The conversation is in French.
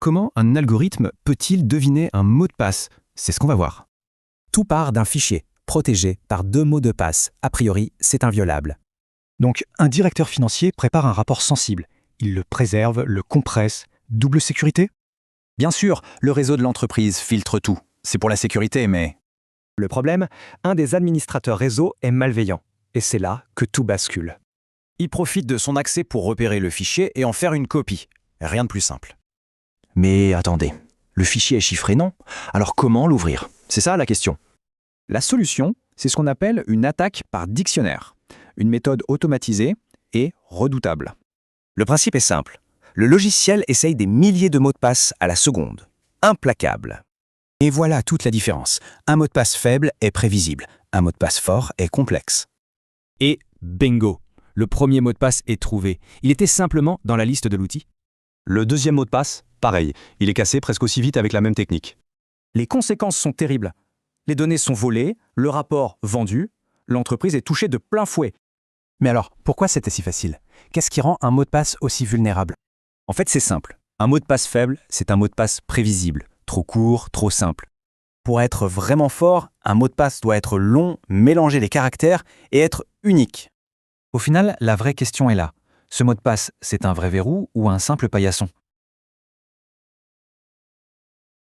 Comment un algorithme peut-il deviner un mot de passe? C'est ce qu'on va voir. Tout part d'un fichier, protégé par 2 mots de passe. A priori, c'est inviolable. Donc, un directeur financier prépare un rapport sensible. Il le préserve, le compresse. Double sécurité? Bien sûr, le réseau de l'entreprise filtre tout. C'est pour la sécurité, mais... Le problème, un des administrateurs réseau est malveillant. Et c'est là que tout bascule. Il profite de son accès pour repérer le fichier et en faire une copie. Rien de plus simple. Mais attendez, le fichier est chiffré, non? Alors comment l'ouvrir? C'est ça la question. La solution, c'est ce qu'on appelle une attaque par dictionnaire. Une méthode automatisée et redoutable. Le principe est simple. Le logiciel essaye des milliers de mots de passe à la seconde. Implacable. Et voilà toute la différence. Un mot de passe faible est prévisible. Un mot de passe fort est complexe. Et bingo! Le premier mot de passe est trouvé. Il était simplement dans la liste de l'outil. Le deuxième mot de passe, pareil. Il est cassé presque aussi vite avec la même technique. Les conséquences sont terribles. Les données sont volées, le rapport vendu, l'entreprise est touchée de plein fouet. Mais alors, pourquoi c'était si facile? Qu'est-ce qui rend un mot de passe aussi vulnérable? En fait, c'est simple. Un mot de passe faible, c'est un mot de passe prévisible. Trop court, trop simple. Pour être vraiment fort, un mot de passe doit être long, mélanger les caractères et être unique. Au final, la vraie question est là. Ce mot de passe, c'est un vrai verrou ou un simple paillasson?